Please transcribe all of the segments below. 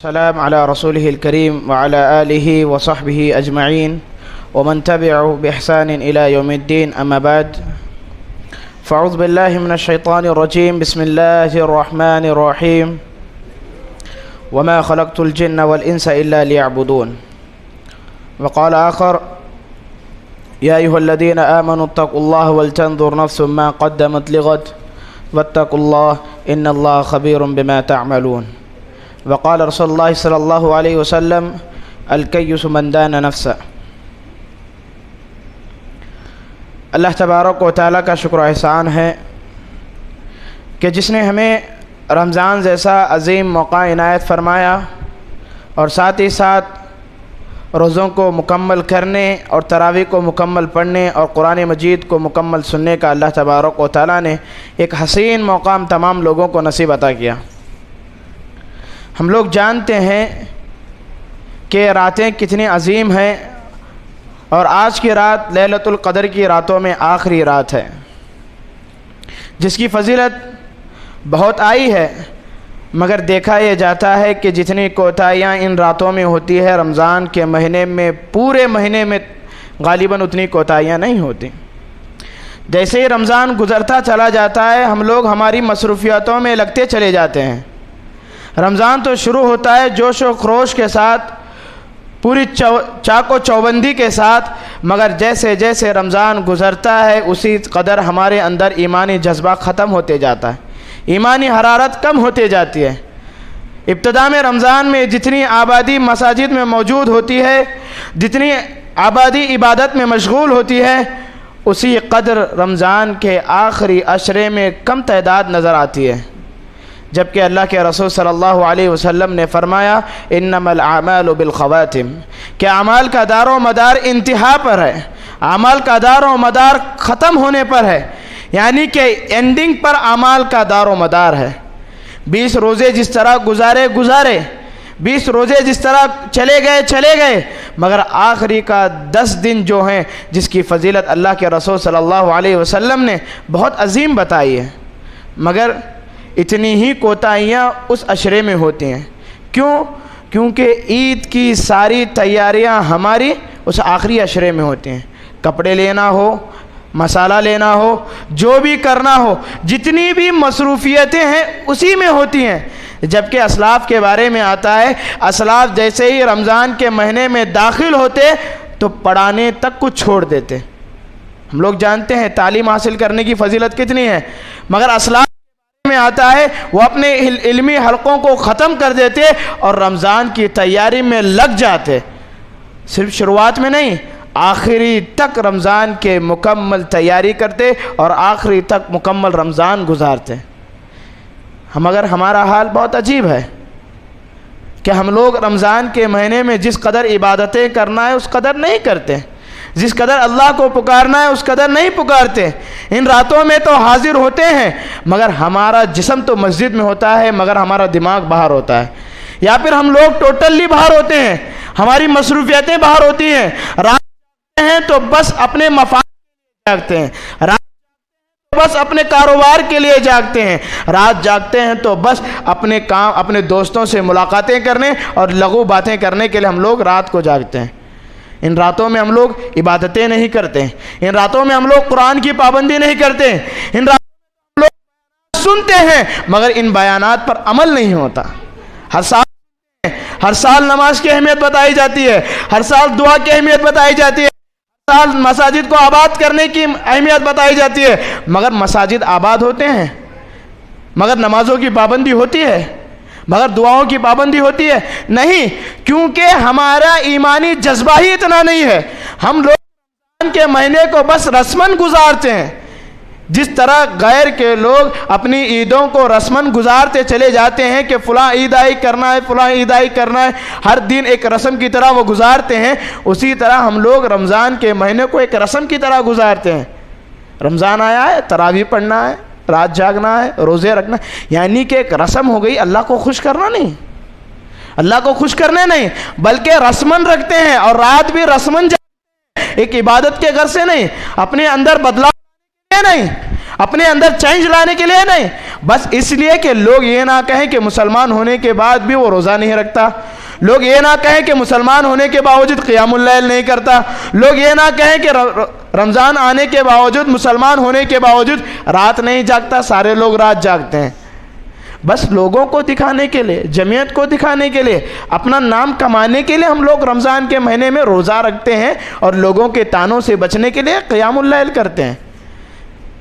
السلام على رسوله الكريم وعلى آله وصحبه أجمعين ومن تبعه بإحسان إلى يوم الدين. أما بعد، فأعوذ بالله من الشيطان الرجيم. بسم الله الرحمن الرحيم. وما خلقت الجن والإنس إلا ليعبدون. وقال آخر: يا أيها الذين آمنوا اتقوا الله ولتنظر نفس ما قدمت لغد واتقوا الله إن الله خبير بما تعملون. وقال رسول اللہ صلی اللہ علیہ وسلم: الکیس من دان نفسه. اللہ تبارک و تعالیٰ کا شکر و احسان ہے کہ جس نے ہمیں رمضان جیسا عظیم موقع عنایت فرمایا اور ساتھ ہی ساتھ روزوں کو مکمل کرنے اور تراویح کو مکمل پڑھنے اور قرآن مجید کو مکمل سننے کا اللہ تبارک و تعالیٰ نے ایک حسین موقع تمام لوگوں کو نصیب عطا کیا. ہم لوگ جانتے ہیں کہ راتیں کتنی عظیم ہیں اور آج کی رات لیلۃ القدر کی راتوں میں آخری رات ہے، جس کی فضیلت بہت آئی ہے، مگر دیکھا یہ جاتا ہے کہ جتنی کوتاہیاں ان راتوں میں ہوتی ہے رمضان کے مہینے میں پورے مہینے میں غالباً اتنی کوتاہیاں نہیں ہوتی. جیسے ہی رمضان گزرتا چلا جاتا ہے ہم لوگ ہماری مصروفیاتوں میں لگتے چلے جاتے ہیں. رمضان تو شروع ہوتا ہے جوش و خروش کے ساتھ، پوری چاق و چوبندی کے ساتھ، مگر جیسے جیسے رمضان گزرتا ہے اسی قدر ہمارے اندر ایمانی جذبہ ختم ہوتے جاتا ہے، ایمانی حرارت کم ہوتے جاتی ہے. ابتدا میں رمضان میں جتنی آبادی مساجد میں موجود ہوتی ہے، جتنی آبادی عبادت میں مشغول ہوتی ہے، اسی قدر رمضان کے آخری عشرے میں کم تعداد نظر آتی ہے. جبکہ اللہ کے رسول صلی اللہ علیہ وسلم نے فرمایا: انما الاعمال بالخواتم، کہ اعمال کا دار و مدار انتہا پر ہے، اعمال کا دار و مدار ختم ہونے پر ہے، یعنی کہ اینڈنگ پر اعمال کا دار و مدار ہے. 20 روزے جس طرح گزارے 20 روزے جس طرح چلے گئے، مگر آخری کا 10 دن جو ہیں جس کی فضیلت اللہ کے رسول صلی اللہ علیہ وسلم نے بہت عظیم بتائی ہے، مگر اتنی ہی کوتاہیاں اس عشرے میں ہوتی ہیں. کیونکہ عید کی ساری تیاریاں ہماری اس آخری عشرے میں ہوتی ہیں. کپڑے لینا ہو، مسالہ لینا ہو، جو بھی کرنا ہو، جتنی بھی مصروفیتیں ہیں اسی میں ہوتی ہیں. جبکہ اسلاف کے بارے میں آتا ہے، اسلاف جیسے ہی رمضان کے مہینے میں داخل ہوتے تو پڑھانے تک کو چھوڑ دیتے. ہم لوگ جانتے ہیں تعلیم حاصل کرنے کی فضیلت کتنی ہے، مگر اسلاف میں آتا ہے وہ اپنے علمی حلقوں کو ختم کر دیتے اور رمضان کی تیاری میں لگ جاتے. صرف شروعات میں نہیں، آخری تک رمضان کے مکمل تیاری کرتے اور آخری تک مکمل رمضان گزارتے. مگر ہمارا حال بہت عجیب ہے کہ ہم لوگ رمضان کے مہینے میں جس قدر عبادتیں کرنا ہے اس قدر نہیں کرتے، جس قدر اللہ کو پکارنا ہے اس قدر نہیں پکارتے. ان راتوں میں تو حاضر ہوتے ہیں مگر ہمارا جسم تو مسجد میں ہوتا ہے مگر ہمارا دماغ باہر ہوتا ہے، یا پھر ہم لوگ ٹوٹلی باہر ہوتے ہیں، ہماری مصروفیتیں باہر ہوتی ہیں. رات جاگتے ہیں تو بس اپنے مفاد کے لیے جاگتے ہیں، رات بس اپنے کاروبار کے لیے جاگتے ہیں، رات جاگتے ہیں تو بس اپنے کام، اپنے دوستوں سے ملاقاتیں کرنے اور لغو باتیں کرنے کے لیے ہم لوگ رات کو جاگتے ہیں. ان راتوں میں ہم لوگ عبادتیں نہیں کرتے، ان راتوں میں ہم لوگ قرآن کی پابندی نہیں کرتے، ان راتوں میں ہم لوگ سنتے ہیں مگر ان بیانات پر عمل نہیں ہوتا. ہر سال نماز کی اہمیت بتائی جاتی ہے، ہر سال دعا کی اہمیت بتائی جاتی ہے، ہر سال مساجد کو آباد کرنے کی اہمیت بتائی جاتی ہے، مگر مساجد آباد ہوتے ہیں، مگر نمازوں کی پابندی ہوتی ہے، مگر دعاؤں کی پابندی ہوتی ہے نہیں. کیونکہ ہمارا ایمانی جذبہ ہی اتنا نہیں ہے. ہم لوگ رمضان کے مہینے کو بس رسمن گزارتے ہیں، جس طرح غیر کے لوگ اپنی عیدوں کو رسمن گزارتے چلے جاتے ہیں کہ فلاں عید آئی کرنا ہے، فلاں عید آئی کرنا ہے، ہر دن ایک رسم کی طرح وہ گزارتے ہیں. اسی طرح ہم لوگ رمضان کے مہینے کو ایک رسم کی طرح گزارتے ہیں. رمضان آیا ہے، تراویح پڑھنا ہے، رات جاگنا ہے، روزے رکھنا ہے، یعنی کہ ایک رسم ہو گئی. اللہ کو خوش کرنا نہیں، اللہ کو خوش کرنے نہیں، بلکہ رسمن رکھتے ہیں اور رات بھی رسمن جاگتے ہیں. ایک عبادت کے گھر سے نہیں، اپنے اندر بدلاؤ لانے کے لیے نہیں، اپنے اندر چینج لانے کے لیے نہیں، بس اس لیے کہ لوگ یہ نہ کہیں کہ مسلمان ہونے کے بعد بھی وہ روزہ نہیں رکھتا، لوگ یہ نہ کہیں کہ مسلمان ہونے کے باوجود قیام اللیل نہیں کرتا، لوگ یہ نہ کہیں کہ رمضان آنے کے باوجود، مسلمان ہونے کے باوجود رات نہیں جاگتا، سارے لوگ رات جاگتے ہیں۔ بس لوگوں کو دکھانے کے لیے، جمعیت کو دکھانے کے لیے، اپنا نام کمانے کے لیے ہم لوگ رمضان کے مہینے میں روزہ رکھتے ہیں اور لوگوں کے طعنوں سے بچنے کے لیے قیام اللیل کرتے ہیں،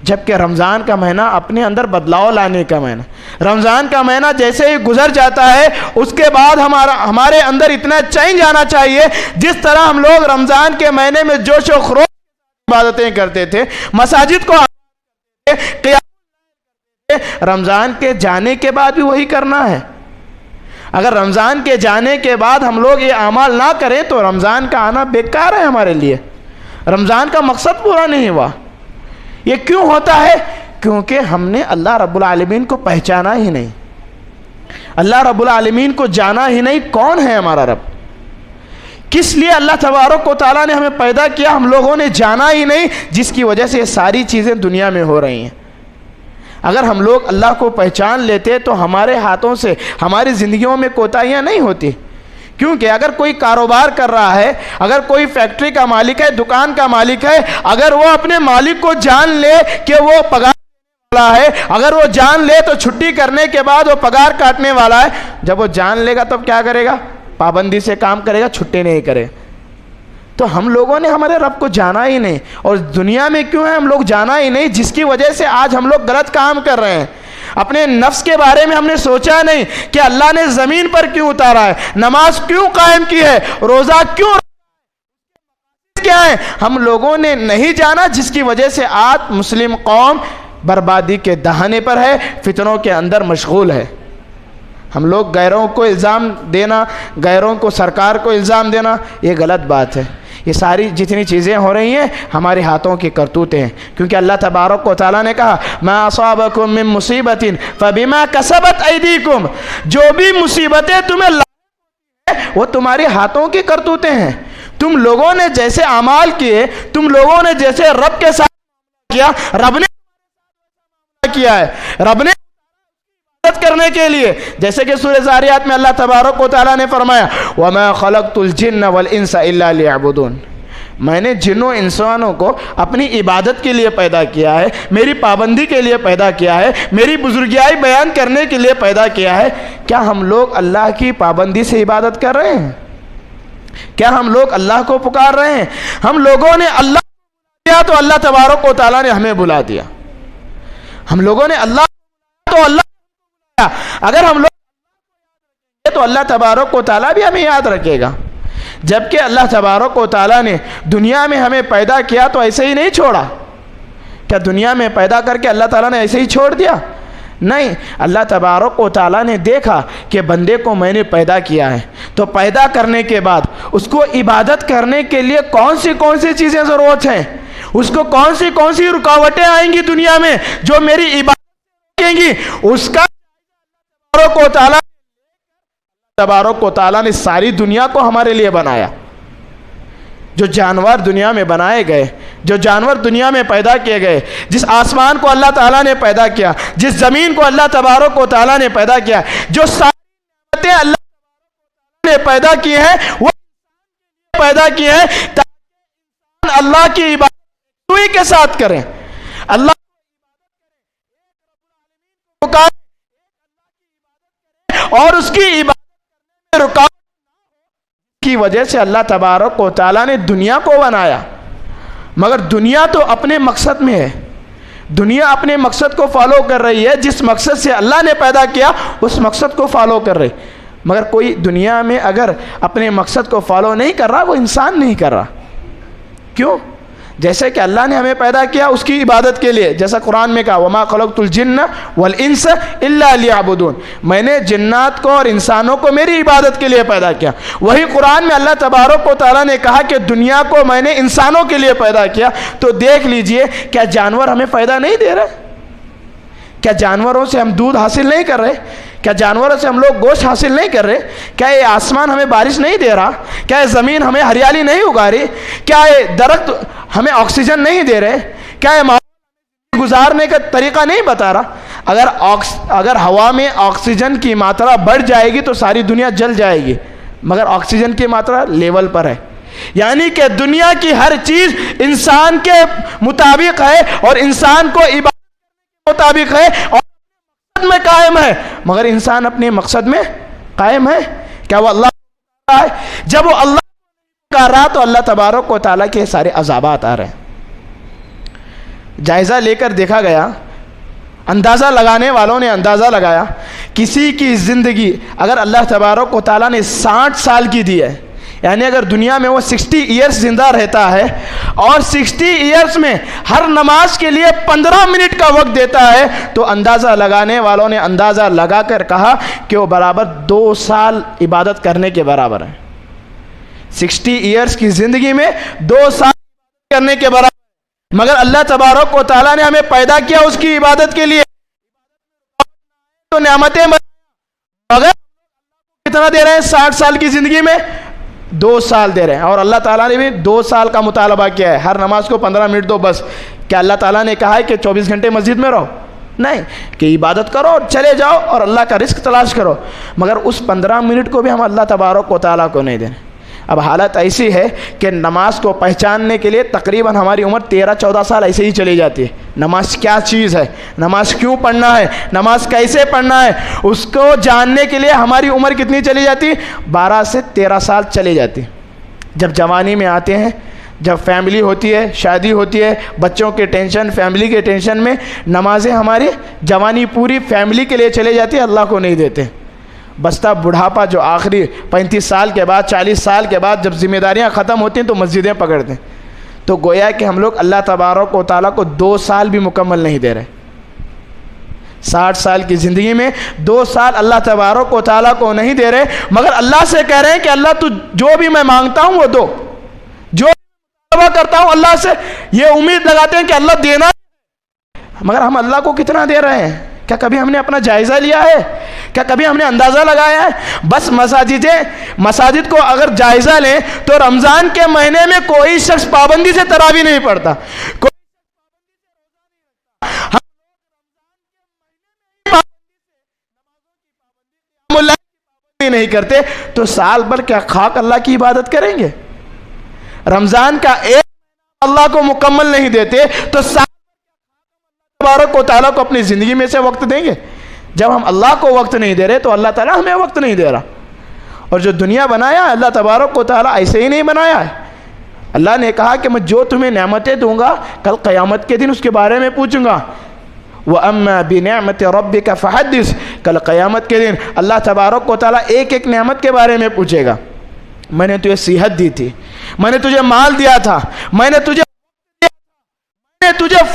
جبکہ رمضان کا مہینہ اپنے اندر بدلاؤ لانے کا مہینہ۔ رمضان کا مہینہ جیسے ہی گزر جاتا ہے اس کے بعد ہمارے اندر اتنا چینج آنا چاہیے، جس طرح ہم لوگ رمضان کے مہینے میں جوش و خروش عبادتیں کرتے تھے، مساجد کو قیام، رمضان کے جانے کے بعد بھی وہی کرنا ہے۔ اگر رمضان کے جانے کے بعد ہم لوگ یہ اعمال نہ کریں تو رمضان کا آنا بیکار ہے ہمارے لیے، رمضان کا مقصد پورا نہیں ہوا۔ یہ کیوں ہوتا ہے؟ کیونکہ ہم نے اللہ رب العالمین کو پہچانا ہی نہیں، اللہ رب العالمین کو جانا ہی نہیں، کون ہے ہمارا رب، کس لیے اللہ تبارک و تعالیٰ نے ہمیں پیدا کیا، ہم لوگوں نے جانا ہی نہیں، جس کی وجہ سے یہ ساری چیزیں دنیا میں ہو رہی ہیں۔ اگر ہم لوگ اللہ کو پہچان لیتے تو ہمارے ہاتھوں سے ہماری زندگیوں میں کوتاہیاں نہیں ہوتی، کیونکہ اگر کوئی کاروبار کر رہا ہے، اگر کوئی فیکٹری کا مالک ہے، دکان کا مالک ہے، اگر وہ اپنے مالک کو جان لے کہ وہ پگار والا ہے، اگر وہ جان لے تو چھٹی کرنے کے بعد وہ پگار کاٹنے والا ہے، جب وہ جان لے گا تب کیا کرے گا؟ پابندی سے کام کرے گا، چھٹی نہیں کرے۔ تو ہم لوگوں نے ہمارے رب کو جانا ہی نہیں، اور دنیا میں کیوں ہے ہم لوگ جانا ہی نہیں، جس کی وجہ سے آج ہم لوگ غلط کام کر رہے ہیں۔ اپنے نفس کے بارے میں ہم نے سوچا نہیں کہ اللہ نے زمین پر کیوں اتارا ہے، نماز کیوں قائم کی ہے، روزہ کیوں کیا ہے، ہم لوگوں نے نہیں جانا، جس کی وجہ سے آج مسلم قوم بربادی کے دہانے پر ہے، فتنوں کے اندر مشغول ہے۔ ہم لوگ غیروں کو الزام دینا، غیروں کو سرکار کو الزام دینا، یہ غلط بات ہے۔ یہ ساری جتنی چیزیں ہو رہی ہیں ہمارے ہاتھوں کی کرتوتیں ہیں، کیونکہ اللہ تبارک و تعالیٰ نے کہا ما اصابکم من مصیبت فبما کسبت ایدیکم، جو بھی مصیبتیں تمہیں وہ تمہارے ہاتھوں کی کرتوتیں ہیں۔ تم لوگوں نے جیسے اعمال کیے، تم لوگوں نے جیسے رب کے ساتھ کیا، رب نے کیا ہے، رب نے کرنے کے لیے، جیسے کہ سورہ زاریات میں اللہ تبارک و تعالیٰ نے فرمایا وَمَا خَلَقْتُ الْجِنَّ وَالْإِنسَ إِلَّا لِيَعْبُدُونَ، میں نے جنوں انسانوں کو اپنی عبادت کے لیے پیدا کیا ہے، میری پابندی کے لیے پیدا کیا ہے، میری بزرگیائی بیان کرنے کے لیے پیدا کیا ہے۔ کیا ہم لوگ اللہ کی پابندی سے عبادت کر رہے ہیں؟ کیا ہم لوگ اللہ کو پکار رہے ہیں؟ ہم لوگوں نے اللہ کو بلا دیا تو اللہ تبارک و تعالیٰ نے ہمیں بلا دیا، ہم لوگوں نے اللہ تو اللہ، اگر ہم لوگ تو اللہ تبارک و تعالیٰ بھی ہمیں یاد رکھے گا۔ جبکہ اللہ تبارک و تعالیٰ نے دنیا میں ہمیں پیدا کیا تو ایسے ہی نہیں چھوڑا۔ کیا دنیا میں پیدا کر کے اللہ تعالیٰ نے ایسے ہی چھوڑ دیا؟ نہیں، اللہ تبارک و تعالیٰ نے دیکھا کہ بندے کو میں نے پیدا کیا ہے، تو پیدا کرنے کے بعد اس کو عبادت کرنے کے لیے کون سی چیزیں ضرورت ہیں، اس کو کون سی رکاوٹیں آئیں گی دنیا میں جو میری عبادت کریں گی، اس کا تبارک و تعالیٰ نے ساری دنیا کو ہمارے لیے بنایا۔ جو جانور دنیا میں بنائے گئے، جو جانور دنیا میں پیدا کیے گئے، جس آسمان کو اللہ تعالیٰ نے پیدا کیا، جس زمین کو اللہ تبارک و تعالیٰ نے پیدا کیا، جو ساری نعمتیں اللہ تعالیٰ نے پیدا کی ہیں وہ پیدا کی ہیں تاکہ اللہ کی عبادت کے ساتھ کریں، اللہ اور اس کی عبادت میں رکاوٹ کی وجہ سے اللہ تبارک و تعالیٰ نے دنیا کو بنایا۔ مگر دنیا تو اپنے مقصد میں ہے، دنیا اپنے مقصد کو فالو کر رہی ہے، جس مقصد سے اللہ نے پیدا کیا اس مقصد کو فالو کر رہی۔ مگر کوئی دنیا میں اگر اپنے مقصد کو فالو نہیں کر رہا وہ انسان نہیں کر رہا۔ کیوں؟ جیسے کہ اللہ نے ہمیں پیدا کیا اس کی عبادت کے لیے، جیسا قرآن میں کہا وَمَا خَلَقْتُ الْجِنَّ وَالْإِنسَ إِلَّا لِيَعْبُدُونَ، میں نے جنات کو اور انسانوں کو میری عبادت کے لیے پیدا کیا۔ وہی قرآن میں اللہ تبارک و تعالیٰ نے کہا کہ دنیا کو میں نے انسانوں کے لیے پیدا کیا۔ تو دیکھ لیجئے کیا جانور ہمیں فائدہ نہیں دے رہے؟ کیا جانوروں سے ہم دودھ حاصل نہیں کر رہے؟ کیا جانوروں سے ہم لوگ گوشت حاصل نہیں کر رہے؟ کیا یہ آسمان ہمیں بارش نہیں دے رہا؟ کیا یہ زمین ہمیں ہریالی نہیں اگا رہی؟ کیا یہ درخت ہمیں آکسیجن نہیں دے رہے؟ کیا یہ گزارنے کا طریقہ نہیں بتا رہا؟ اگر ہوا میں آکسیجن کی ماترا بڑھ جائے گی تو ساری دنیا جل جائے گی، مگر آکسیجن کی ماترا لیول پر ہے، یعنی کہ دنیا کی ہر چیز انسان کے مطابق ہے اور انسان کو عبادت کے مطابق ہے اور مقصد میں قائم ہے، مگر انسان اپنے مقصد میں قائم ہے؟ کیا وہ اللہ ہے؟ جب وہ اللہ کر رہا تو اللہ تبارک و تعالیٰ کے سارے عذابات آ رہے ہیں۔ جائزہ لے کر دیکھا گیا، اندازہ لگانے والوں نے اندازہ لگایا، کسی کی زندگی اگر اللہ تبارک و تعالیٰ نے 60 سال کی دی ہے، یعنی اگر دنیا میں وہ 60 ایئرس زندہ رہتا ہے اور 60 ایئرس میں ہر نماز کے لیے 15 منٹ کا وقت دیتا ہے، تو اندازہ لگانے والوں نے اندازہ لگا کر کہا کہ وہ برابر 2 سال عبادت کرنے کے برابر ہے۔ 60 ایئرس کی زندگی میں 2 سال کرنے کے برابر، مگر اللہ تبارک و تعالیٰ نے ہمیں پیدا کیا اس کی عبادت کے لیے، تو نعمتیں مگر کتنا دے رہے ہیں 60 سال کی زندگی میں؟ 2 سال دے رہے ہیں، اور اللہ تعالیٰ نے بھی 2 سال کا مطالبہ کیا ہے، ہر نماز کو 15 منٹ دو بس۔ کیا اللہ تعالیٰ نے کہا ہے کہ 24 گھنٹے مسجد میں رہو؟ نہیں، کہ عبادت کرو اور چلے جاؤ اور اللہ کا رزق تلاش کرو، مگر اس 15 منٹ کو بھی ہم اللہ تبارک و تعالیٰ کو نہیں دیں۔ اب حالت ایسی ہے کہ نماز کو پہچاننے کے لیے تقریباً ہماری عمر 13-14 سال ایسے ہی چلی جاتی ہے۔ نماز کیا چیز ہے، نماز کیوں پڑھنا ہے، نماز کیسے پڑھنا ہے، اس کو جاننے کے لیے ہماری عمر کتنی چلی جاتی؟ 12 سے 13 سال چلی جاتی۔ جب جوانی میں آتے ہیں، جب فیملی ہوتی ہے، شادی ہوتی ہے، بچوں کے ٹینشن، فیملی کے ٹینشن میں نمازیں ہماری جوانی پوری فیملی کے لیے چلے جاتی ہے، اللہ کو نہیں دیتے۔ بستہ بڑھاپا جو آخری 35 سال کے بعد، 40 سال کے بعد جب ذمہ داریاں ختم ہوتی ہیں تو مسجدیں پکڑتے ہیں، تو گویا کہ ہم لوگ اللہ تبارک و تعالیٰ کو 2 سال بھی مکمل نہیں دے رہے۔ 60 سال کی زندگی میں 2 سال اللہ تبارک و تعالیٰ کو نہیں دے رہے، مگر اللہ سے کہہ رہے ہیں کہ اللہ تو جو بھی میں مانگتا ہوں وہ دو، جو دعا کرتا ہوں اللہ سے یہ امید لگاتے ہیں کہ اللہ دینا، مگر ہم اللہ کو کتنا دے رہے ہیں؟ کیا کبھی ہم نے اپنا جائزہ لیا ہے؟ کیا کبھی ہم نے اندازہ لگایا ہے؟ بس مساجد کو اگر جائزہ لیں تو رمضان کے مہینے میں کوئی شخص پابندی سے تراویح نہیں پڑھتا، نہیں کرتے، تو سال بھر کیا خاک اللہ کی عبادت کریں گے؟ رمضان کا ایک اللہ کو مکمل نہیں دیتے تو سال تبارک و تعالیٰ کو اپنی زندگی میں سے وقت دیں گے؟ جب ہم اللہ کو وقت نہیں دے رہے تو اللہ تعالیٰ ہمیں وقت نہیں دے رہا۔ اور جو دنیا بنایا اللہ تبارک و تعالیٰ ایسے ہی نہیں بنایا ہے۔ اللہ نے کہا کہ میں جو تمہیں نعمتیں دوں گا کل قیامت کے دن اس کے بارے میں پوچھوں گا، وَأَمَّا بِنِعْمَةِ رَبِّكَ فَحَدِّثْ، کل قیامت کے دن اللہ تبارک و تعالیٰ ایک ایک نعمت کے بارے میں پوچھے گا۔ میں نے تجھے صحت دی تھی، میں نے تجھے مال دیا تھا، میں نے تجھے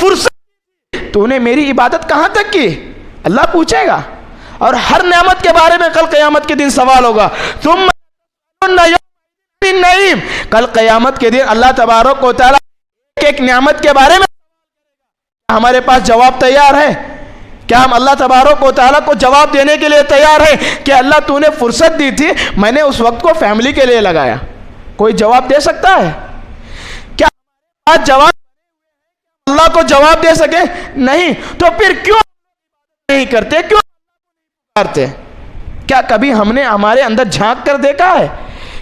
فرصت، تو نے میری عبادت کہاں تک کی؟ اللہ پوچھے گا، اور ہر نعمت کے بارے میں کل قیامت کے دن سوال ہوگا۔ ثم النعیم، کل قیامت کے دن اللہ تبارک و تعالیٰ ایک ایک نعمت کے بارے میں ہمارے پاس جواب تیار ہے؟ کیا ہم اللہ تبارک و تعالیٰ کو جواب دینے کے لیے تیار ہیں کہ اللہ تو نے فرصت دی تھی، میں نے اس وقت کو فیملی کے لیے لگایا؟ کوئی جواب دے سکتا ہے؟ کیا آج جواب اللہ کو جواب دے سکے؟ نہیں، تو پھر کیوں نہیں کرتے، کیوں کرتے؟ کیا کبھی ہم نے ہمارے اندر جھانک کر دیکھا ہے؟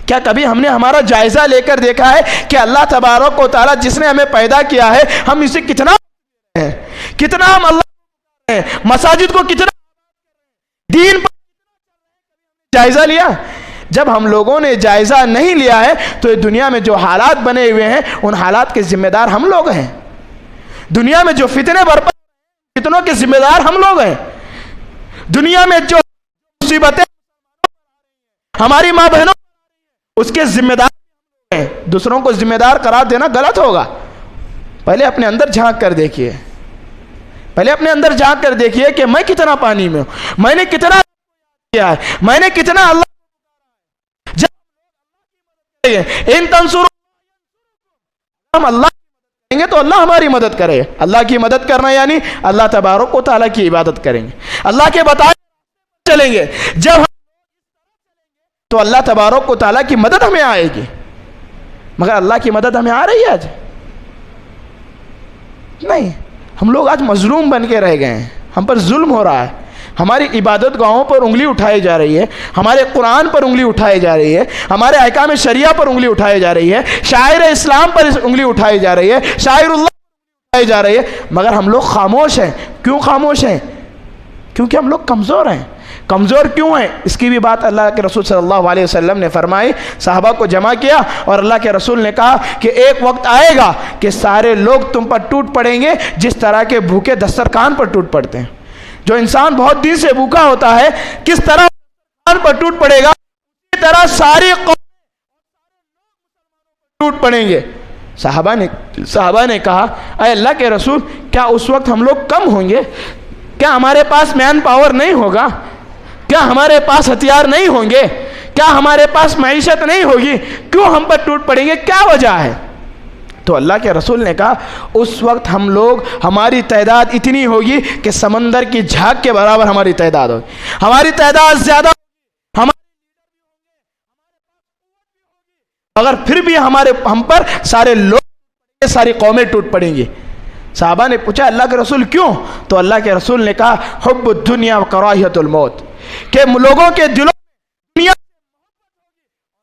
کیا کبھی ہم نے ہمارا جائزہ لے کر دیکھا ہے کہ اللہ تبارک و تعالیٰ جس نے ہمیں پیدا کیا ہے ہم اسے کتنا ہم اللہ مساجد کو کتنا دین پر جائزہ لیا؟ جب ہم لوگوں نے جائزہ نہیں لیا ہے تو دنیا میں جو حالات بنے ہوئے ہیں ان حالات کے ذمہ دار ہم لوگ ہیں۔ دنیا میں جو فتنے برپا، فتنوں کے ذمہ دار ہم لوگ ہیں۔ دنیا میں جو مصیبتیں ہماری ماں بہنوں اس کے ذمہ دار ہیں۔ دوسروں کو ذمہ دار قرار دینا غلط ہوگا۔ پہلے اپنے اندر جھانک کر دیکھیے، پہلے اپنے اندر جھانک کر دیکھیے کہ میں کتنا پانی میں ہوں، میں نے کتنا کیا ہے، میں نے کتنا اللہ ان تنصروا، ہم اللہ کریں گے تو اللہ ہماری مدد کرے۔ اللہ کی مدد کرنا یعنی اللہ تبارک و تعالیٰ کی عبادت کریں گے، اللہ کے بتائے چلیں گے، جب ہم تو اللہ تبارک و تعالیٰ کی مدد ہمیں آئے گی۔ مگر اللہ کی مدد ہمیں آ رہی ہے آج؟ نہیں، ہم لوگ آج مظلوم بن کے رہ گئے ہیں۔ ہم پر ظلم ہو رہا ہے، ہماری عبادت گاہوں پر انگلی اٹھائی جا رہی ہے، ہمارے قرآن پر انگلی اٹھائی جا رہی ہے، ہمارے احکام شریعہ پر انگلی اٹھائی جا رہی ہے، شاعر اسلام پر انگلی اٹھائی جا رہی ہے، شاعر اللہ اٹھائی جا رہی ہے، مگر ہم لوگ خاموش ہیں۔ کیوں خاموش ہیں؟ کیونکہ ہم لوگ کمزور ہیں۔ کمزور کیوں ہیں؟ اس کی بھی بات اللہ کے رسول صلی اللہ علیہ وسلم نے فرمائی، صحابہ کو جمع کیا اور اللہ کے رسول نے کہا کہ ایک وقت آئے گا کہ سارے لوگ تم پر ٹوٹ پڑیں گے جس طرح کے بھوکے دسترخوان پر ٹوٹ پڑتے ہیں۔ جو انسان بہت دن سے بھوکا ہوتا ہے کس طرح دسترخوان پر ٹوٹ پڑے گا، اسی طرح ساری قوم ٹوٹ پڑیں گے۔ صحابہ نے کہا اے اللہ کے رسول، کیا اس وقت ہم لوگ کم ہوں گے؟ کیا ہمارے پاس مین پاور نہیں ہوگا؟ کیا ہمارے پاس ہتھیار نہیں ہوں گے؟ کیا ہمارے پاس معیشت نہیں ہوگی؟ کیوں ہم پر ٹوٹ پڑیں گے؟ کیا وجہ ہے؟ تو اللہ کے رسول نے کہا اس وقت ہم لوگ، ہماری تعداد اتنی ہوگی کہ سمندر کی جھاگ کے برابر ہماری تعداد ہوگی، ہماری تعداد زیادہ اگر پھر بھی ہم پر سارے لوگ، ساری قومیں ٹوٹ پڑیں گی۔ صحابہ نے پوچھا اللہ کے رسول کیوں؟ تو اللہ کے رسول نے کہا حب الدنیا و کراہیت الموت، کہ لوگوں کے دلوں میں دنیا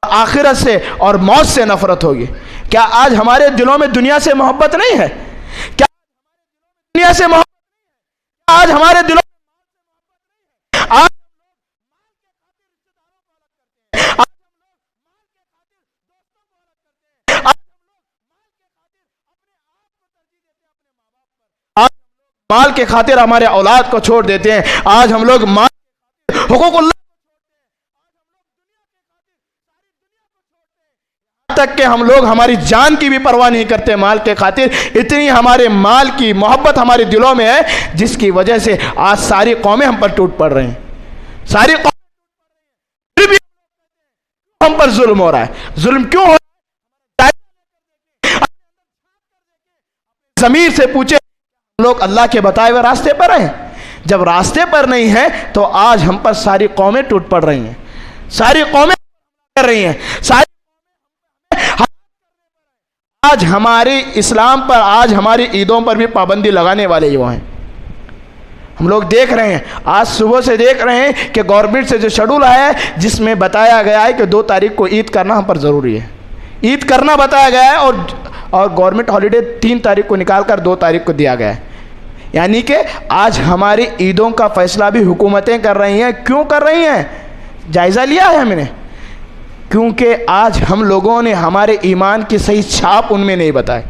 آخرت سے اور موت سے نفرت ہوگی۔ کیا آج ہمارے دلوں میں دنیا سے محبت نہیں ہے؟ کیا دنیا سے محبت؟ آج ہمارے دلوں میں آج مال کے خاطر ہمارے اولاد کو چھوڑ دیتے ہیں، آج ہم لوگ مال حقوق اللہ تک کہ ہم لوگ ہماری جان کی بھی پرواہ نہیں کرتے مال کے خاطر۔ اتنی ہمارے مال کی محبت ہمارے دلوں میں ہے جس کی وجہ سے آج ساری قومیں ہم پر ٹوٹ پڑ رہے ہیں، ساری قومیں پھر بھی ہم پر ظلم ہو رہا ہے۔ ظلم کیوں ہو رہا ہے؟ ضمیر سے پوچھے لوگ اللہ کے بتائے ہوئے راستے پر ہیں؟ جب راستے پر نہیں ہیں تو آج ہم پر ساری قومیں ٹوٹ پڑ رہی ہیں، ساری قومیں کر رہی ہیں، آج ہماری اسلام پر، آج ہماری عیدوں پر بھی پابندی لگانے والے وہ ہیں۔ ہم لوگ دیکھ رہے ہیں، آج صبح سے دیکھ رہے ہیں کہ گورنمنٹ سے جو شیڈول آیا ہے جس میں بتایا گیا ہے کہ 2 تاریخ کو عید کرنا ہم پر ضروری ہے، عید کرنا بتایا گیا ہے، اور گورنمنٹ ہالیڈے 3 تاریخ کو نکال کر 2 تاریخ کو دیا گیا ہے۔ یعنی کہ آج ہماری عیدوں کا فیصلہ بھی حکومتیں کر رہی ہیں۔ کیوں کر رہی ہیں؟ جائزہ لیا ہے ہم نے؟ کیونکہ آج ہم لوگوں نے ہمارے ایمان کی صحیح چھاپ ان میں نہیں بتائے،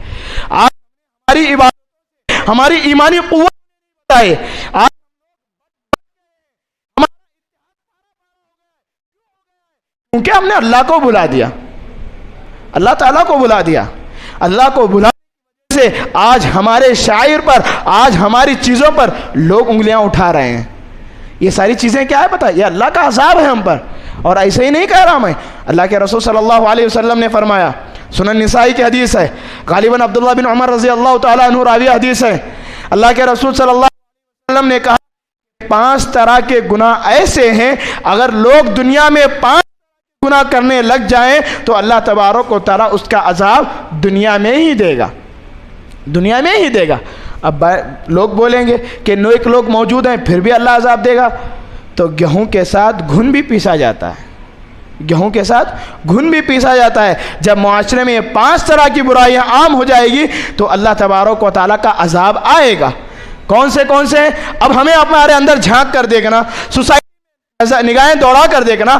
آج ہماری عبادت، ہماری ایمانی قوت بتائے، آج کیونکہ ہم نے اللہ کو بلا دیا، اللہ تعالیٰ کو بلا دیا، اللہ کو بلا سے آج ہمارے شاعر پر، آج ہماری چیزوں پر لوگ انگلیاں اٹھا رہے ہیں۔ یہ ساری چیزیں کیا ہے پتہ؟ یہ اللہ کا عذاب ہے ہم پر، اور ایسے ہی نہیں کہہ رہا میں۔ اللہ کے رسول صلی اللہ علیہ وسلم نے فرمایا، سنن نسائی کی حدیث ہے، غالباً عبداللہ بن عمر رضی اللہ تعالیٰ عنہ راوی حدیث ہے، اللہ کے رسول صلی اللہ علیہ وسلم نے کہا 5 طرح کے گناہ ایسے ہیں اگر لوگ دنیا میں 5 گناہ کرنے لگ جائیں تو اللہ تبارک و تعالیٰ اس کا عذاب دنیا میں ہی دے گا، دنیا میں ہی دے گا۔ اب لوگ بولیں گے کہ نیک لوگ موجود ہیں پھر بھی اللہ عذاب دے گا، تو گیہوں کے ساتھ گھن بھی پیسا جاتا ہے، گیہوں کے ساتھ گھن بھی پیسا جاتا ہے۔ جب معاشرے میں 5 طرح کی برائیاں عام ہو جائے گی تو اللہ تبارک و تعالیٰ کا عذاب آئے گا۔ کون سے ہیں؟ اب ہمیں ہمارے اندر جھانک کر دیکھنا، سوسائٹی نگاہیں دوڑا کر دیکھنا،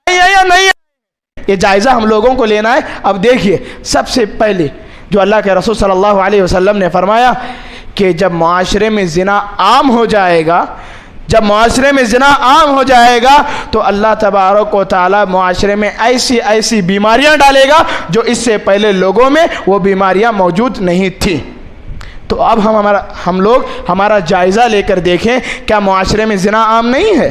یا نہیں، یہ جائزہ ہم لوگوں کو لینا ہے۔ اب دیکھیے، سب سے پہلے جو اللہ کے رسول صلی اللہ علیہ وسلم نے فرمایا کہ جب معاشرے میں زنا عام ہو جائے گا، جب معاشرے میں زنا عام ہو جائے گا تو اللہ تبارک و تعالیٰ معاشرے میں ایسی بیماریاں ڈالے گا جو اس سے پہلے لوگوں میں وہ بیماریاں موجود نہیں تھیں۔ تو اب ہم لوگ ہمارا جائزہ لے کر دیکھیں، کیا معاشرے میں زنا عام نہیں ہے؟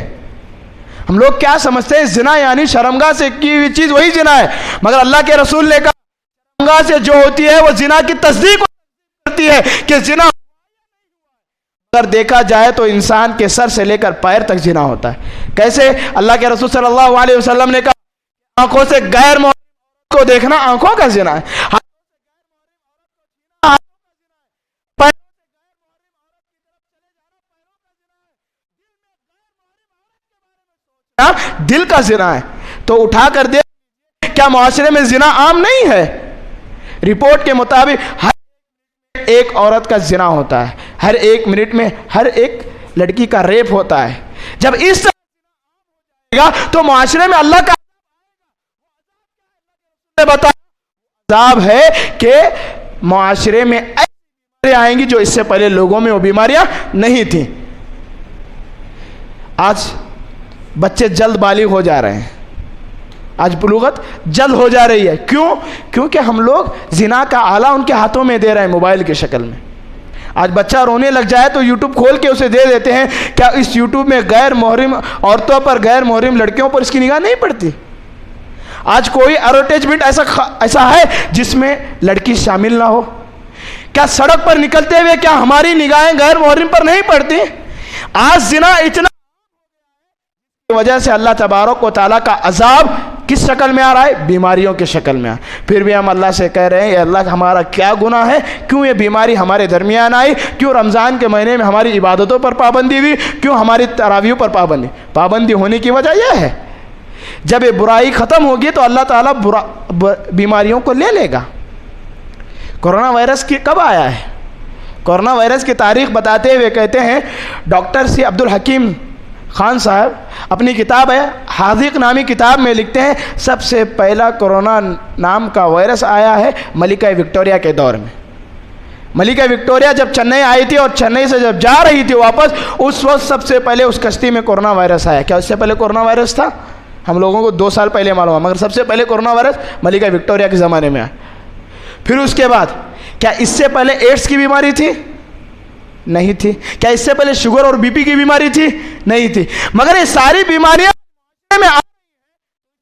ہم لوگ کیا سمجھتے ہیں زنا یعنی شرمگاہ سے کی ہوئی چیز وہی زنا ہے، مگر اللہ کے رسول نے کہا شرمگاہ سے جو ہوتی ہے وہ زنا کی تصدیق کرتی ہے کہ زنا اگر دیکھا جائے تو انسان کے سر سے لے کر پیر تک زنا ہوتا ہے۔ کیسے؟ اللہ کے رسول صلی اللہ علیہ وسلم نے کہا آنکھوں سے غیر محرم کو دیکھنا آنکھوں کا زنا ہے، دل کا زنا ہے تو اٹھا کر دے. کیا معاشرے میں زنا عام نہیں ہے؟ رپورٹ کے مطابق ہر ایک عورت کا زنا ہوتا ہے، ہر ایک منٹ میں ہر ایک لڑکی کا ریپ ہوتا ہے. جب اس طرح تو معاشرے میں اللہ کا عذاب ہے کہ معاشرے میں ایسی آئیں گی جو اس سے پہلے لوگوں میں وہ بیماریاں نہیں تھیں. آج بچے جلد بالغ ہو جا رہے ہیں، آج بلوغت جلد ہو جا رہی ہے. کیوں؟ کیونکہ ہم لوگ زنا کا آلہ ان کے ہاتھوں میں دے رہے ہیں موبائل کی شکل میں. آج بچہ رونے لگ جائے تو یوٹیوب کھول کے اسے دے دیتے ہیں. کیا اس یوٹیوب میں غیر محرم عورتوں پر، غیر محرم لڑکیوں پر اس کی نگاہ نہیں پڑتی؟ آج کوئی ایڈورٹائزمنٹ ایسا ہے جس میں لڑکی شامل نہ ہو؟ کیا سڑک پر نکلتے ہوئے کیا ہماری نگاہیں غیر محرم پر نہیں پڑتی؟ آج زنا اتنا کی وجہ سے اللہ تبارک و تعالیٰ کا عذاب کس شکل میں آ رہا ہے؟ بیماریوں کی شکل میں. پھر بھی ہم اللہ سے کہہ رہے ہیں اے اللہ ہمارا کیا گناہ ہے؟ کیوں یہ بیماری ہمارے درمیان آئی؟ کیوں رمضان کے مہینے میں ہماری عبادتوں پر پابندی ہوئی؟ کیوں ہماری تراویحوں پر پابندی ہونے کی وجہ یہ ہے. جب یہ برائی ختم ہوگی تو اللہ تعالیٰ بیماریوں کو لے لے گا. کورونا وائرس کی کب آیا ہے؟ کورونا وائرس کی تاریخ بتاتے ہوئے کہتے ہیں ڈاکٹر سی عبدالحکیم خان صاحب اپنی کتاب ہے حاذق نامی کتاب میں لکھتے ہیں سب سے پہلا کورونا نام کا وائرس آیا ہے ملکہ وکٹوریہ کے دور میں. ملکہ وکٹوریہ جب چنئی آئی تھی اور چنئی سے جب جا رہی تھی واپس، اس وقت سب سے پہلے اس کشتی میں کورونا وائرس آیا. کیا اس سے پہلے کورونا وائرس تھا؟ ہم لوگوں کو 2 سال پہلے معلوم ہے، مگر سب سے پہلے کورونا وائرس ملکہ وکٹوریہ کے زمانے میں آیا. پھر اس کے بعد کیا اس سے پہلے ایڈس کی بیماری تھی؟ نہیں تھی. کیا اس سے پہلے شوگر اور بی پی کی بیماری تھی؟ نہیں تھی. مگر یہ ساری بیماریاں میں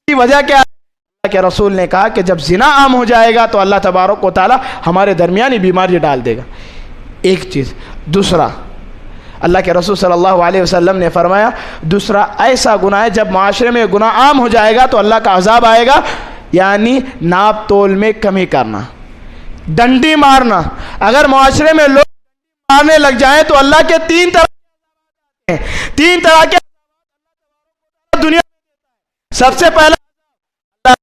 کی وجہ کیا ہے؟ اللہ کے رسول نے کہا کہ جب زنا عام ہو جائے گا تو اللہ تبارک و تعالی ہمارے درمیان ہی بیماری ڈال دے گا. ایک چیز. دوسرا، اللہ کے رسول صلی اللہ علیہ وسلم نے فرمایا دوسرا ایسا گناہ ہے جب معاشرے میں گناہ عام ہو جائے گا تو اللہ کا عذاب آئے گا، یعنی ناپ تول میں کمی کرنا، ڈنڈی مارنا. اگر معاشرے میں لوگ مارنے لگ جائیں تو اللہ کے 3 طرح کے دنیا. سب سے پہلا اللہ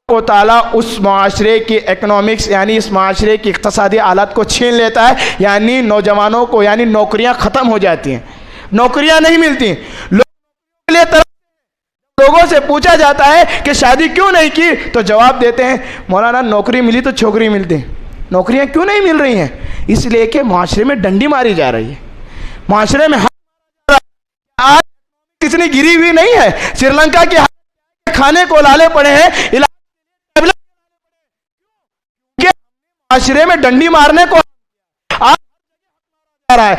کو تعالیٰ اس معاشرے کی اکنامکس یعنی اس معاشرے کی اقتصادی حالت کو چھین لیتا ہے، یعنی نوجوانوں کو یعنی نوکریاں ختم ہو جاتی ہیں، نوکریاں نہیں ملتی. لوگوں سے پوچھا جاتا ہے کہ شادی کیوں نہیں کی تو جواب دیتے ہیں مولانا نوکری ملی تو چھوکری ملتی. نوکریاں کیوں نہیں مل رہی ہیں؟ اس لیے کہ معاشرے میں ڈنڈی ماری جا رہی ہے. معاشرے میں آج کتنی گری ہوئی نہیں ہے. سری لنکا کے کھانے کو لالے پڑے ہیں معاشرے میں ڈنڈی مارنے کو آ رہا ہے.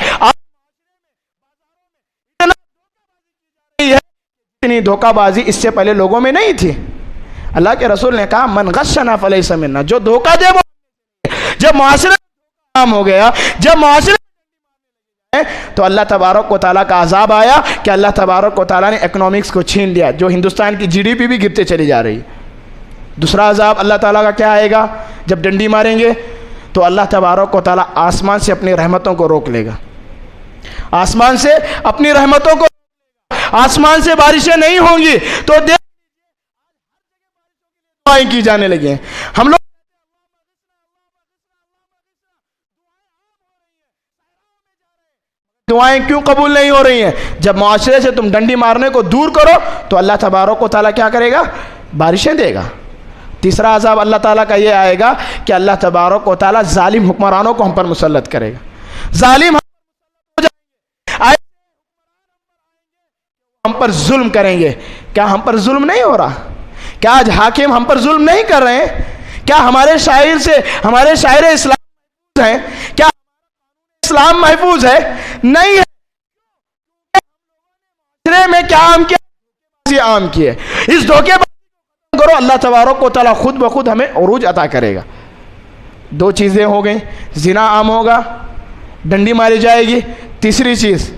اتنی دھوکہ بازی اس سے پہلے لوگوں میں نہیں تھی. اللہ کے رسول نے کہا من غشنا فلیس منا، جو دھوکہ دے وہ. جب معاشرے عام ہو گیا، جب معاشرے تو اللہ تبارک و تعالیٰ کا عذاب آیا کہ اللہ تبارک و تعالیٰ نے اکنامکس کو چھین لیا، جو ہندوستان کی جی ڈی پی بھی گرتے چلی جا رہی ہے. دوسرا عذاب اللہ تعالیٰ کا کیا آئے گا؟ جب ڈنڈی ماریں گے تو اللہ تبارک و تعالیٰ آسمان سے اپنی رحمتوں کو روک لے گا. آسمان سے اپنی رحمتوں کو، آسمان سے بارشیں نہیں ہوں گی تو دعائیں کی جانے لگی ہیں. ہم لوگ دعائیں کیوں قبول نہیں ہو رہی ہیں؟ جب معاشرے سے تم ڈنڈی مارنے کو دور کرو تو اللہ تبارک و تعالیٰ کیا کرے گا؟ بارشیں دے گا. تیسرا عذاب اللہ تعالیٰ کا یہ آئے گا کہ اللہ تبارک و تعالیٰ ظالم حکمرانوں کو ہم پر مسلط کرے گا. ظالم ہم پر ظلم کریں گے. کیا ہم پر ظلم نہیں ہو رہا؟ کیا آج حاکم ہم پر ظلم نہیں کر رہے ہیں؟ کیا ہمارے شاعر اسلام ہیں؟ کیا اسلام محفوظ ہے؟ نہیں ہے. میں کیا عام کیا اس دھوکے کرو، اللہ تبارک و تعالیٰ خود بخود ہمیں عروج عطا کرے گا. 2 چیزیں ہو گئیں، زنا عام ہوگا، ڈنڈی ماری جائے گی. تیسری چیز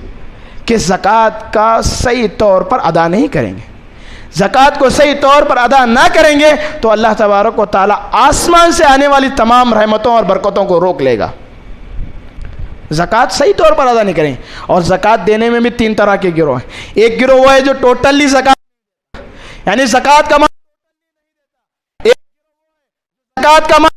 کہ زکوٰۃ کا صحیح طور پر ادا نہیں کریں گے. زکوٰۃ کو صحیح طور پر ادا نہ کریں گے تو اللہ تبارک و تعالیٰ آسمان سے آنے والی تمام رحمتوں اور برکتوں کو روک لے گا. زکوٰۃ صحیح طور پر ادا نہیں کریں. اور زکوٰۃ دینے میں بھی 3 طرح کے گروہ ہیں. ایک گروہ وہ ہے جو ٹوٹلی زکوٰۃ یعنی زکوٰۃ کا مال زکوٰۃ کا مال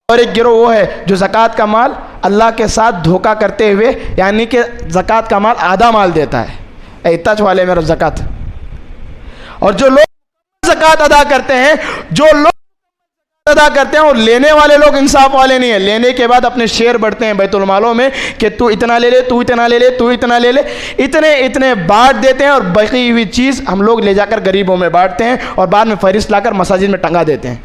اور ایک گروہ وہ ہے جو زکوٰۃ کا مال اللہ کے ساتھ دھوکہ کرتے ہوئے یعنی کہ زکوٰۃ کا مال آدھا مال دیتا ہے، اے تج والے میرا زکوٰۃ. اور جو لوگ زکوٰۃ ادا کرتے ہیں، جو لوگ ادا کرتے ہیں اور لینے والے لوگ انصاف والے نہیں ہیں، لینے کے بعد اپنے شیئر بڑھتے ہیں بیت المالوں میں کہ تو اتنا لے لے، تو اتنا لے لے، تو اتنا لے لے، اتنے بانٹ دیتے ہیں اور بقی ہوئی چیز ہم لوگ لے جا کر غریبوں میں بانٹتے ہیں اور بعد میں فہرست لا کر مساجد میں ٹنگا دیتے ہیں.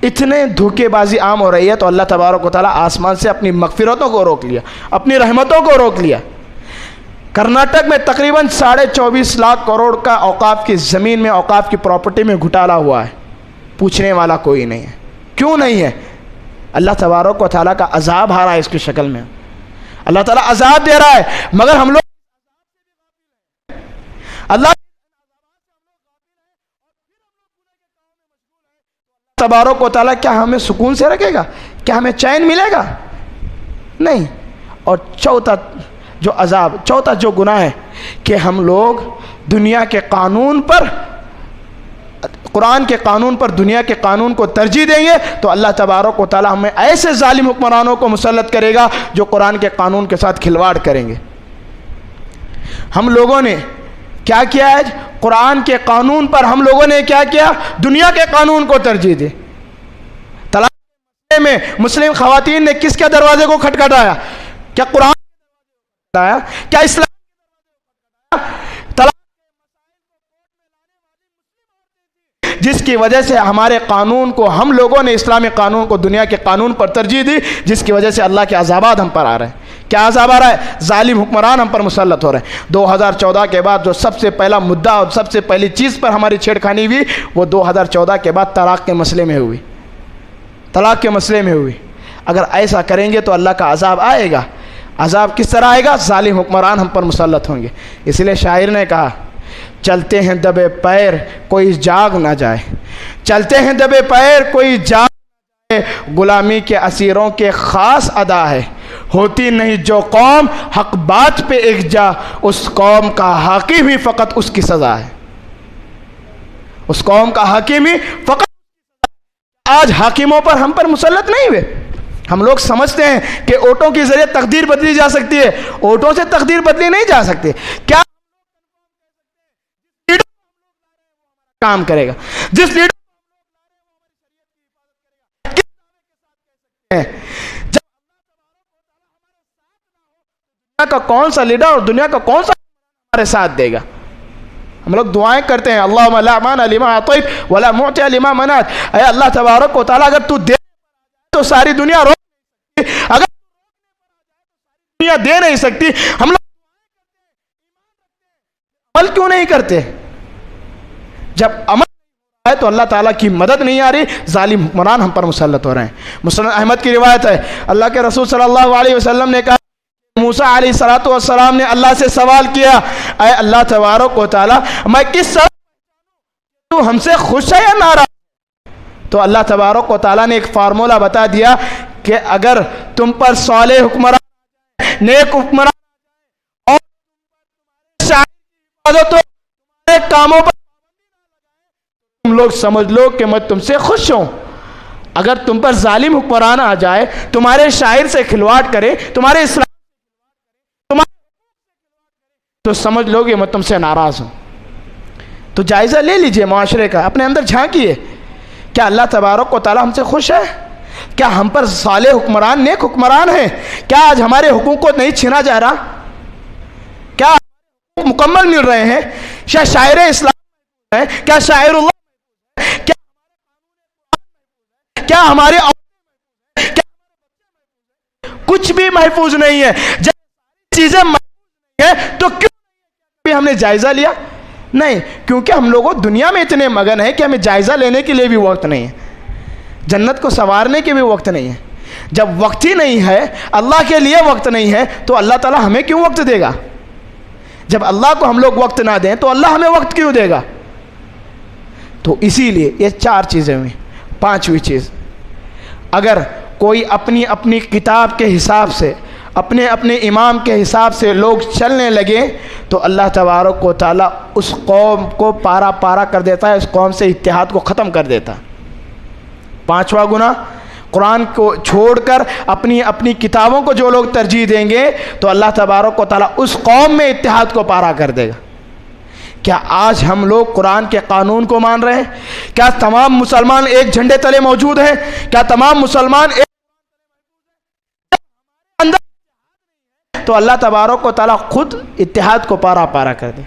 اتنے دھوکے بازی عام ہو رہی ہے تو اللہ تبارک و تعالیٰ آسمان سے اپنی مغفرتوں کو روک لیا، اپنی رحمتوں کو روک لیا. کرناٹک میں تقریباً 24.5 لاکھ کروڑ کا اوقاف کی زمین میں، اوقاف کی پراپرٹی میں گھٹالا ہوا ہے، پوچھنے والا کوئی نہیں ہے. کیوں نہیں ہے؟ اللہ تبارک و تعالیٰ کا عذاب آ رہا ہے اس کی شکل میں، اللہ تعالیٰ عذاب دے رہا ہے، مگر ہم لوگ اللہ تبارک و تعالیٰ کیا ہمیں سکون سے رکھے گا؟ کیا ہمیں چین ملے گا؟ نہیں. اور چوتھا جو گناہ ہے کہ ہم لوگ دنیا کے قانون پر، قرآن کے قانون پر دنیا کے قانون کو ترجیح دیں گے تو اللہ تبارک و تعالیٰ ہمیں ایسے ظالم حکمرانوں کو مسلط کرے گا جو قرآن کے قانون کے ساتھ کھلواڑ کریں گے. ہم لوگوں نے کیا کیا ہے؟ قرآن کے قانون پر ہم لوگوں نے کیا کیا؟ دنیا کے قانون کو ترجیح دی. طلاق میں مسلم خواتین نے کس کے دروازے کو کھٹکھٹایا؟ کیا قرآن آیا؟ کیا اسلام؟ جس کی وجہ سے ہمارے قانون کو، ہم لوگوں نے اسلامی قانون کو دنیا کے قانون پر ترجیح دی، جس کی وجہ سے اللہ کے عذابات ہم پر آ رہے ہیں. کیا عذاب آ رہا ہے؟ ظالم حکمران ہم پر مسلط ہو رہے ہیں. 2014 کے بعد جو سب سے پہلا مدعا اور سب سے پہلی چیز پر ہماری چھیڑخانی ہوئی وہ 2014 کے بعد طلاق کے مسئلے میں ہوئی، طلاق کے مسئلے میں ہوئی. اگر ایسا کریں گے تو اللہ کا عذاب آئے گا. عذاب کس طرح آئے گا؟ ظالم حکمران ہم پر مسلط ہوں گے. اس لیے شاعر نے کہا چلتے ہیں دبے پیر کوئی جاگ نہ جائے، چلتے ہیں دبے پیر کوئی جاگ نہ جائے، غلامی کے اسیروں کے خاص ادا ہے، ہوتی نہیں جو قوم حق بات پہ ایک جا، اس قوم کا حاکم ہی فقط اس کی سزا ہے. اس قوم کا حاکم ہی فقط. آج حاکموں پر ہم پر مسلط نہیں ہوئے. ہم لوگ سمجھتے ہیں کہ ووٹوں کے ذریعے تقدیر بدلی جا سکتی ہے. ووٹوں سے تقدیر بدلی نہیں جا سکتی. کیا کام کرے گا جس لیڈر کا کون سا لیڈر اور دنیا کا کون سا ہمارے ساتھ دے گا؟ ہم لوگ دعائیں کرتے ہیں اللہم لا مانع لما اعطیت ولا معطی لما منعت. اے اللہ تبارک و تعالیٰ اگر تو دے تو ساری دنیا روک نہیں سکتی، اگر دنیا دے نہیں سکتی. ہم لوگ عمل کیوں نہیں کرتے؟ جب عمل ہے تو اللہ تعالیٰ کی مدد نہیں آ رہی، ظالم حکمران ہم پر مسلط ہو رہے ہیں. مسلم احمد کی روایت ہے، اللہ کے رسول صلی اللہ علیہ وسلم نے کہا موسیٰ علیہ السلام نے اللہ سے سوال کیا، اے اللہ تبارک و تعالیٰ میں کس طرح تو ہم سے خوش ہے یا ناراض؟ تو اللہ تبارک و تعالیٰ نے ایک فارمولہ بتا دیا کہ اگر تم پر صالح حکمران، نیک حکمران اور تمہارے کاموں پر تم لوگ سمجھ لو کہ میں تم سے خوش ہوں. اگر تم پر ظالم حکمران آ جائے، تمہارے شاعر سے کھلواڑ کرے، تمہارے اسلام تو سمجھ لو کہ میں تم سے ناراض ہوں. تو جائزہ لے لیجئے معاشرے کا، اپنے اندر جھانکیے. کیا اللہ تبارک و تعالیٰ ہم سے خوش ہے؟ کیا ہم پر صالح حکمران، نیک حکمران ہیں؟ کیا آج ہمارے حقوق کو نہیں چھینا جا رہا؟ کیا حقوق مکمل مل رہے ہیں؟ کیا شاعر اسلام ہے؟ کیا شاعر اللہ؟ کیا ہمارے کچھ بھی محفوظ نہیں ہے؟ جب چیزیں محفوظ نہیں ہیں تو کیوں بھی ہم نے جائزہ لیا؟ نہیں، کیونکہ ہم لوگوں دنیا میں اتنے مگن ہیں کہ ہمیں جائزہ لینے کے لیے بھی وقت نہیں ہے، جنت کو سنوارنے کے بھی وقت نہیں ہے. جب وقت ہی نہیں ہے، اللہ کے لیے وقت نہیں ہے تو اللہ تعالیٰ ہمیں کیوں وقت دے گا؟ جب اللہ کو ہم لوگ وقت نہ دیں تو اللہ ہمیں وقت کیوں دے گا؟ تو اسی لیے یہ 4 چیزیں ہوئیں. 5ویں چیز، اگر کوئی اپنی کتاب کے حساب سے اپنے اپنے امام کے حساب سے لوگ چلنے لگے تو اللہ تبارک و تعالیٰ اس قوم کو پارا پارا کر دیتا ہے، اس قوم سے اتحاد کو ختم کر دیتا ہے۔ پانچواں گناہ، قرآن کو چھوڑ کر اپنی اپنی کتابوں کو جو لوگ ترجیح دیں گے تو اللہ تبارک و تعالیٰ اس قوم میں اتحاد کو پارا کر دے گا۔ کیا آج ہم لوگ قرآن کے قانون کو مان رہے ہیں؟ کیا تمام مسلمان ایک جھنڈے تلے موجود ہیں؟ کیا تمام مسلمان ایک اندر؟ تو اللہ تبارک و تعالیٰ خود اتحاد کو پارا پارا کر دے۔